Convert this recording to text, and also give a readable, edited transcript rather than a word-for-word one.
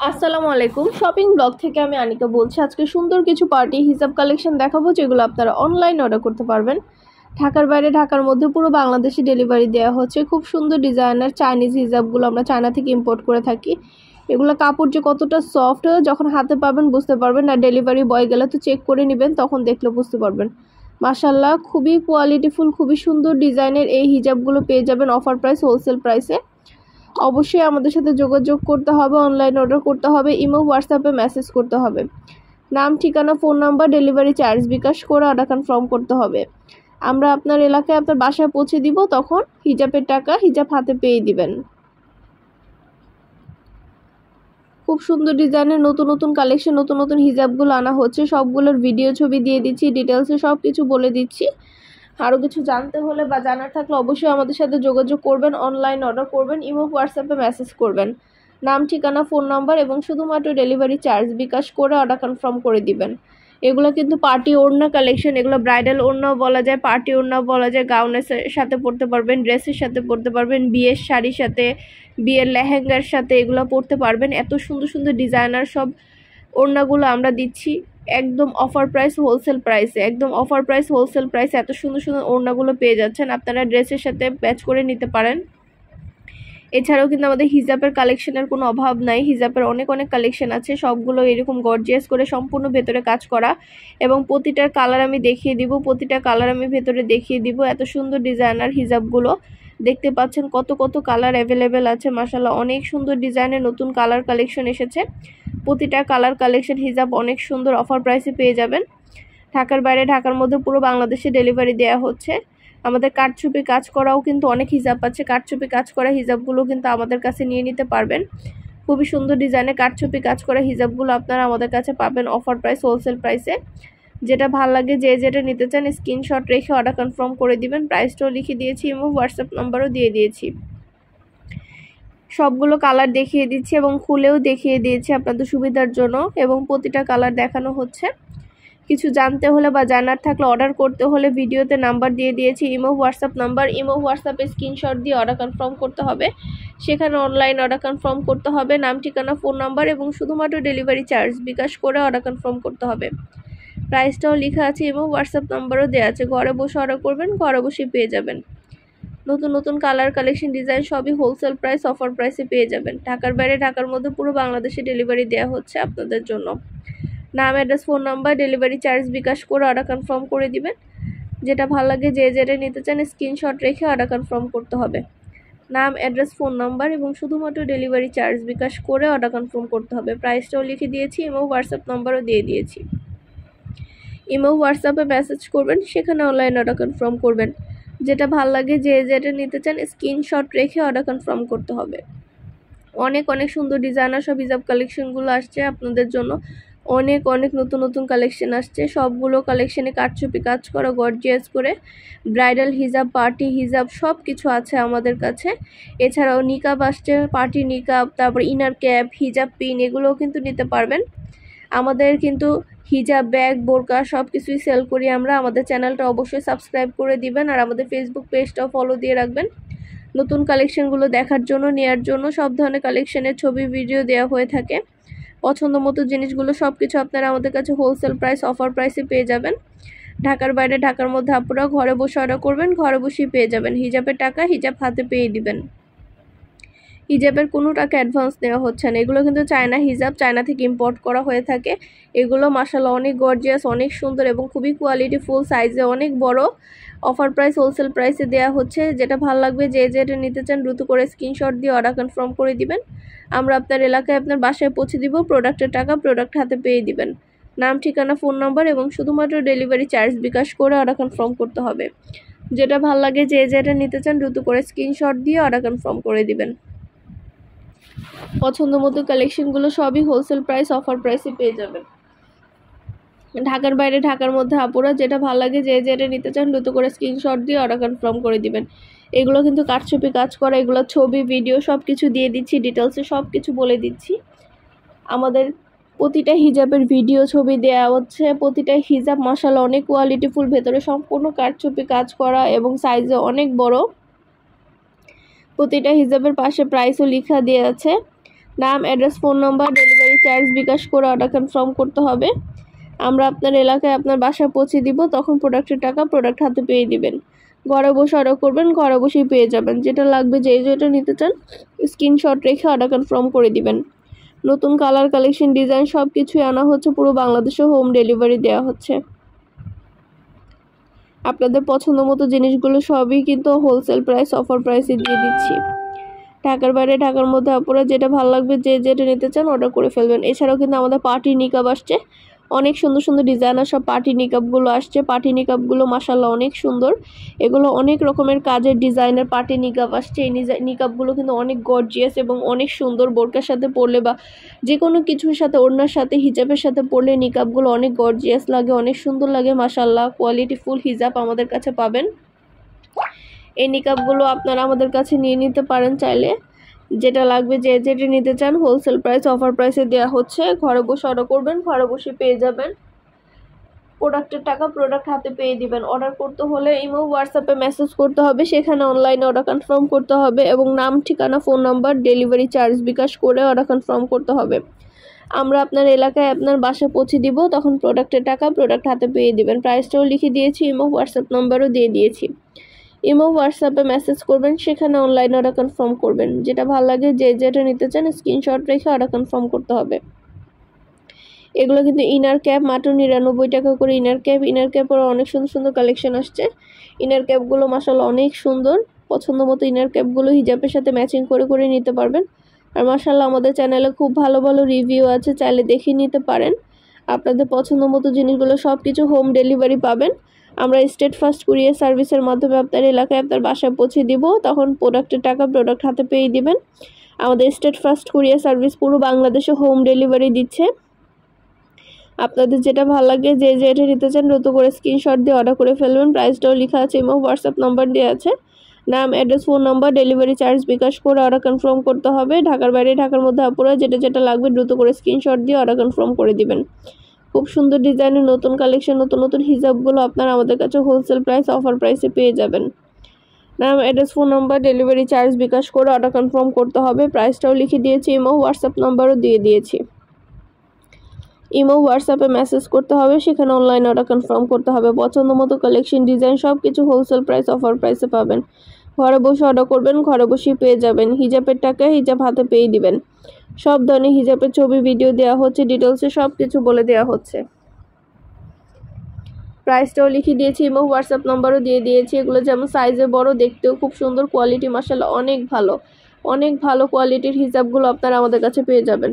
আসসালামু আলাইকুম। Shopping blog থেকে আমি আনিকা বলছি। আজকে সুন্দর কিছু পার্টি হিজাব কালেকশন দেখাবো, যেগুলো আপনারা অনলাইন অর্ডার করতে পারবেন। ঢাকার বাইরে, ঢাকার মধ্যে পুরো বাংলাদেশে ডেলিভারি দেওয়া হচ্ছে। খুব সুন্দর ডিজাইনার চাইনিজ হিজাবগুলো আমরা চায়না থেকে ইম্পোর্ট করে থাকি। এগুলো কাপড় যে কতটা সফট, যখন হাতে পাবেন বুঝতে পারবেন। আর ডেলিভারি বয় গেলে তো চেক করে নেবেন, তখন দেখলে বুঝতে পারবেন। মাশাআল্লাহ, খুবই কোয়ালিটিফুল, খুবই সুন্দর ডিজাইনের এই হিজাবগুলো পেয়ে যাবেন অফার প্রাইস, হোলসেল প্রাইসে। অবশ্যই আমাদের সাথে যোগাযোগ করতে হবে, অনলাইন অর্ডার করতে হবে, ইমো হোয়াটসঅ্যাপে মেসেজ করতে হবে। নাম, ঠিকানা, phone number, delivery charge bKash করে অর্ডার কনফার্ম করতে হবে। আমরা আপনার এলাকায় আপনার বাসায় পৌঁছে দিব, তখন হিজাবের টাকা হিজাব হাতে পেয়ে দিবেন। খুব সুন্দর ডিজাইনের নতুন নতুন কালেকশন, নতুন নতুন হিজাবগুলো আনা হচ্ছে। সবগুলোর ভিডিও ছবি দিয়ে দিচ্ছি, ডিটেলসে সব কিছু বলে দিচ্ছি। আরও কিছু জানতে হলে বা জানার থাকলে অবশ্যই আমাদের সাথে যোগাযোগ করবেন, অনলাইন অর্ডার করবেন, ইমো হোয়াটসঅ্যাপে মেসেজ করবেন। নাম, ঠিকানা, ফোন নাম্বার এবং শুধুমাত্র ডেলিভারি চার্জ বিকাশ করে অর্ডার কনফার্ম করে দিবেন। এগুলো কিন্তু পার্টি ওড়না কালেকশন। এগুলো ব্রাইডাল ওড়নাও বলা যায়, পার্টি ওড়নাও বলা যায়। গাউনের সাথে পরতে পারবেন, ড্রেসের সাথে পরতে পারবেন, বিয়ের শাড়ির সাথে, বিয়ের লেহেঙ্গার সাথে এগুলো পরতে পারবেন। এত সুন্দর সুন্দর ডিজাইনার সব ওড়নাগুলো আমরা দিচ্ছি একদম অফার প্রাইস, হোলসেল প্রাইসে। একদম অফার প্রাইস, হোলসেল প্রাইসে এত সুন্দর সুন্দর ওড়নাগুলো পেয়ে যাচ্ছেন। আপনারা ড্রেসের সাথে ম্যাচ করে নিতে পারেন। এছাড়াও কিন্তু আমাদের হিজাবের কালেকশনের কোনো অভাব নাই। হিজাবের অনেক অনেক কালেকশন আছে, সবগুলো এরকম গর্জিয়াস করে সম্পূর্ণ ভেতরে কাজ করা, এবং প্রতিটার কালার আমি দেখিয়ে দিব, প্রতিটা কালার আমি ভেতরে দেখিয়ে দিব। এত সুন্দর ডিজাইনার হিজাবগুলো দেখতে পাচ্ছেন, কত কত কালার অ্যাভেলেবেল আছে। মাশাআল্লাহ, অনেক সুন্দর ডিজাইনের নতুন কালার কালেকশন এসেছে। প্রতিটা কালার কালেকশন হিজাব অনেক সুন্দর অফার প্রাইসে পেয়ে যাবেন। ঢাকার বাইরে, ঢাকার মধ্যে পুরো বাংলাদেশে ডেলিভারি দেওয়া হচ্ছে। আমাদের কারচুপি কাজ করাও কিন্তু অনেক হিজাব আছে। কারচুপি কাজ করা হিজাবগুলো কিন্তু আমাদের কাছে নিয়ে নিতে পারবেন। খুবই সুন্দর ডিজাইনে কারচুপি কাজ করা হিজাবগুলো আপনারা আমাদের কাছে পাবেন অফার প্রাইস, হোলসেল প্রাইসে। যেটা ভালো লাগে, যে যেটা নিতে চান স্ক্রিনশট রেখে অর্ডার কনফার্ম করে দিবেন। প্রাইসটাও লিখে দিয়েছি, এবং হোয়াটসঅ্যাপ নাম্বারও দিয়ে দিয়েছি। সবগুলো কালার দেখিয়ে দিচ্ছি এবং খুলেও দেখিয়ে দিয়েছি আপনাদের সুবিধার জন্য, এবং প্রতিটা কালার দেখানো হচ্ছে। কিছু জানতে হলে বা জানার থাকলে, অর্ডার করতে হলে ভিডিওতে নাম্বার দিয়ে দিয়েছি, ইমো হোয়াটসঅ্যাপ নাম্বার। ইমো হোয়াটসঅ্যাপে স্ক্রিনশট দিয়ে অর্ডার কনফার্ম করতে হবে। সেখানে অনলাইন অর্ডার কনফার্ম করতে হবে। নাম, ঠিকানা, ফোন নাম্বার এবং শুধুমাত্র ডেলিভারি চার্জ বিকাশ করে অর্ডার কনফার্ম করতে হবে। প্রাইসটাও লেখা আছে এবং হোয়াটসঅ্যাপ নাম্বারও দেওয়া আছে। ঘরে বসে অর্ডার করবেন, ঘরে বসেই পেয়ে যাবেন। নতুন নতুন কালার কালেকশন ডিজাইন সবই হোলসেল প্রাইস, অফার প্রাইসে পেয়ে যাবেন। ঢাকার বাইরে, ঢাকার মধ্যে পুরো বাংলাদেশে ডেলিভারি দেওয়া হচ্ছে আপনাদের জন্য। নাম, address, phone number, delivery charge bKash করে অর্ডার কনফার্ম করে দিবেন। যেটা ভালো লাগে, যে যেটা নিতে চান স্ক্রিনশট রেখে অর্ডার কনফার্ম করতে হবে। নাম, অ্যাড্রেস, ফোন নাম্বার এবং শুধুমাত্র ডেলিভারি চার্জ বিকাশ করে অর্ডার কনফার্ম করতে হবে। প্রাইসটাও লিখে দিয়েছি এবং হোয়াটসঅ্যাপ নাম্বারও দিয়ে দিয়েছি। ইমো হোয়াটসঅ্যাপে মেসেজ করবেন, সেখানে অনলাইন অর্ডার কনফার্ম করবেন। যেটা ভালো লাগে, যে যেটা নিতে চান স্ক্রিনশট রেখে অর্ডার কনফার্ম করতে হবে। অনেক অনেক সুন্দর ডিজাইনার সব হিজাব কালেকশনগুলো আসছে আপনাদের জন্য। অনেক অনেক নতুন নতুন কালেকশন আসছে। সবগুলো কালেকশনে কারচুপি কাজ করা, গর্জিয়াস করে ব্রাইডাল হিজাব, পার্টি হিজাব সব কিছু আছে আমাদের কাছে। এছাড়াও নিকাব আসছে, পার্টি নিকাব, তারপর ইনার ক্যাপ, হিজাব পিন, এগুলোও কিন্তু নিতে পারবেন। আমাদের কিন্তু হিজাব, ব্যাগ, বোরকা সব কিছুই সেল করি আমরা। আমাদের চ্যানেলটা অবশ্যই সাবস্ক্রাইব করে দিবেন, আর আমাদের ফেসবুক পেজটাও ফলো দিয়ে রাখবেন। নতুন কালেকশনগুলো দেখার জন্য, নেয়ার জন্য সব ধরনের কালেকশনের ছবি, ভিডিও দেওয়া হয়ে থাকে। পছন্দ মতো জিনিসগুলো সব কিছু আপনারা আমাদের কাছে হোলসেল প্রাইস, অফার প্রাইসে পেয়ে যাবেন। ঢাকার বাইরে, ঢাকার মধ্যে আপুরা ঘরে বসে অর্ডার করবেন, ঘরে বসেই পেয়ে যাবেন। হিজাবের টাকা হিজাব হাতে পেয়ে দিবেন। হিজাবের কোনো টাকা অ্যাডভান্স নেওয়া হচ্ছে না। এগুলো কিন্তু চায়না হিজাব, চায়না থেকে ইম্পোর্ট করা হয়ে থাকে। এগুলো মাশাআল্লাহ অনেক গর্জিয়াস, অনেক সুন্দর এবং খুবই কোয়ালিটি ফুল, সাইজে অনেক বড়। অফার প্রাইস, হোলসেল প্রাইসে দেওয়া হচ্ছে। যেটা ভালো লাগবে, যে যেটা নিতে চান দ্রুত করে স্ক্রিনশট দিয়ে অর্ডার কনফার্ম করে দিবেন। আমরা আপনার এলাকায়, আপনার বাসায় পৌঁছে দিব। প্রোডাক্টের টাকা প্রোডাক্ট হাতে পেয়ে দিবেন। নাম, ঠিকানা, ফোন নাম্বার এবং শুধুমাত্র ডেলিভারি চার্জ বিকাশ করে অর্ডার কনফার্ম করতে হবে। যেটা ভালো লাগে, যে যেটা নিতে চান দ্রুত করে স্ক্রিনশট দিয়ে অর্ডার কনফার্ম করে দিবেন। পছন্দ মতো কালেকশনগুলো সবই হোলসেল প্রাইস, অফার প্রাইসে পেয়ে যাবেন। ঢাকার বাইরে, ঢাকার মধ্যে আপুরা যেটা ভালো লাগে, যে যেটা নিতে চান দ্রুত করে স্ক্রিনশট দিয়ে অর্ডার কনফার্ম করে দিবেন। এগুলো কিন্তু কারচুপি কাজ করা, এগুলো ছবি, ভিডিও সব কিছু দিয়ে দিচ্ছি, ডিটেলসে সব কিছু বলে দিচ্ছি। আমাদের প্রতিটা হিজাবের ভিডিও, ছবি দেওয়া হচ্ছে। প্রতিটা হিজাব মাশাআল্লাহ অনেক কোয়ালিটিফুল, ভেতরে সম্পূর্ণ কারচুপি কাজ করা এবং সাইজে অনেক বড়। প্রতিটা হিজাবের পাশে প্রাইসও লেখা দেওয়া আছে। নাম, address, phone number, delivery charge bKash করে অর্ডার কনফার্ম করতে হবে। আমরা আপনার এলাকায় আপনার বাসায় পৌঁছে দিব, তখন প্রোডাক্টের টাকা প্রোডাক্ট হাতে পেয়ে দিবেন। ঘরে বসে অর্ডার করবেন, ঘরে বসেই পেয়ে যাবেন। যেটা লাগবে, যেটা নিতে চান স্ক্রিনশট রেখে অর্ডার কনফার্ম করে দিবেন। নতুন কালার, কালেকশন, ডিজাইন সব কিছুই আনা হচ্ছে, পুরো বাংলাদেশে হোম ডেলিভারি দেওয়া হচ্ছে। আপনাদের পছন্দ মতো জিনিসগুলো সবই কিন্তু হোলসেল প্রাইস, অফার প্রাইসে দিয়ে দিচ্ছি। ঢাকার বাইরে, ঢাকার মধ্যে আপনারা যেটা ভালো লাগবে, যেটা নিতে চান অর্ডার করে ফেলবেন। এছাড়াও কিন্তু আমাদের পার্টি নিকাব আসছে, অনেক সুন্দর সুন্দর ডিজাইনার সব পার্টি নিকাবগুলো আসছে। পার্টি নিকাবগুলো মাশাআল্লাহ অনেক সুন্দর, এগুলো অনেক রকমের কাজের ডিজাইনের পার্টি নিকাব আসছে। এই নিকাবগুলো কিন্তু অনেক গর্জিয়াস এবং অনেক সুন্দর। বোরকার সাথে পরলে বা যে কোনো কিছুর সাথে, ওড়নার সাথে, হিজাবের সাথে পরলে নিকাবগুলো অনেক গর্জিয়াস লাগে, অনেক সুন্দর লাগে মাশাআল্লাহ। কোয়ালিটি ফুল হিজাব আমাদের কাছে পাবেন। এই নিকাবগুলো আপনারা আমাদের কাছে নিয়ে নিতে পারেন চাইলে। যেটা লাগবে, যেটা নিতে চান হোলসেল প্রাইস, অফার প্রাইসে দেওয়া হচ্ছে। ঘরে বসে অর্ডার করবেন, ঘরে বসে পেয়ে যাবেন। প্রোডাক্টের টাকা প্রোডাক্ট হাতে পেয়ে দিবেন। অর্ডার করতে হলে ইমো, হোয়াটসঅ্যাপে মেসেজ করতে হবে, সেখানে অনলাইনে অর্ডার কনফার্ম করতে হবে এবং নাম, ঠিকানা, phone number, delivery charge bKash করে অর্ডার কনফার্ম করতে হবে। আমরা আপনার এলাকায় আপনার বাসায় পৌঁছে দিব, তখন প্রোডাক্টের টাকা প্রোডাক্ট হাতে পেয়ে দিবেন। প্রাইসটাও লিখে দিয়েছি, ইমো হোয়াটসঅ্যাপ নাম্বারও দিয়ে দিয়েছি। ইমো, হোয়াটসঅ্যাপে মেসেজ করবেন, সেখানে অনলাইনে অর্ডার কনফার্ম করবেন। যেটা ভালো লাগে, যেটা নিতে চান স্ক্রিনশট রেখে অর্ডার কনফার্ম করতে হবে। এগুলো কিন্তু ইনার ক্যাপ, মাত্র 99 টাকা করে ইনার ক্যাপ। ইনার ক্যাপের অনেক সুন্দর সুন্দর কালেকশন আসছে। ইনার ক্যাপগুলো মাশাআল্লাহ অনেক সুন্দর। পছন্দ মতো ইনার ক্যাপগুলো হিজাবের সাথে ম্যাচিং করে করে নিতে পারবেন। আর মাশাআল্লাহ আমাদের চ্যানেলে খুব ভালো ভালো রিভিউ আছে, চাইলে দেখে নিতে পারেন। আপনাদের পছন্দ মতো জিনিসগুলো সব কিছু হোম ডেলিভারি পাবেন। আমরা স্টেট ফার্স্ট কুরিয়ার সার্ভিসের মাধ্যমে আপনার এলাকায় আপনার বাসায় পৌঁছে দিব, তখন প্রোডাক্টের টাকা প্রোডাক্ট হাতে পেয়ে দিবেন। আমাদের স্টেট ফার্স্ট কুরিয়ার সার্ভিস পুরো বাংলাদেশে হোম ডেলিভারি দিচ্ছে। আপনাদের যেটা ভালো লাগে, যেটা নিতে চান দ্রুত করে স্ক্রিনশট দিয়ে অর্ডার করে ফেলবেন। প্রাইসটাও লেখা আছে, এবং হোয়াটসঅ্যাপ নাম্বার দেওয়া আছে। নাম, address, phone number, delivery charge bKash করে অর্ডার কনফার্ম করতে হবে। ঢাকার বাইরে, ঢাকার মধ্যে আপনারা যেটা লাগবে দ্রুত করে স্ক্রিনশট দিয়ে অর্ডার কনফার্ম করে দিবেন। খুব সুন্দর ডিজাইনের নতুন কালেকশন, নতুন নতুন হিজাবগুলো আপনারা আমাদের কাছে হোলসেল প্রাইস, অফার প্রাইসে পেয়ে যাবেন। নাম, address, phone number, delivery charge bKash করে অর্ডার কনফার্ম করতে হবে। প্রাইসটাও লিখে দিয়েছি, এবং হোয়াটসঅ্যাপ নাম্বারও দিয়ে দিয়েছি। ইমো, হোয়াটসঅ্যাপে মেসেজ করতে হবে, সেখানে অনলাইনে অর্ডার কনফার্ম করতে হবে। পছন্দ মতো কালেকশন, ডিজাইন সব কিছু হোলসেল প্রাইস, অফার প্রাইসে পাবেন। ঘরে বসে অর্ডার করবেন, ঘরে বসেই পেয়ে যাবেন। হিজাবের টাকা হিজাব হাতে পেয়ে দিবেন। সব ধরনের হিজাবের ছবি, ভিডিও দেওয়া হচ্ছে, ডিটেলসে সব কিছু বলে দেওয়া হচ্ছে। প্রাইসটাও লিখে দিয়েছি, ইমো, হোয়াটসঅ্যাপ নাম্বারও দিয়ে দিয়েছি। এগুলো যেমন সাইজে বড়, দেখতেও খুব সুন্দর, কোয়ালিটি মাশাআল্লাহ অনেক ভালো, অনেক ভালো কোয়ালিটির হিজাবগুলো আপনারা আমাদের কাছে পেয়ে যাবেন।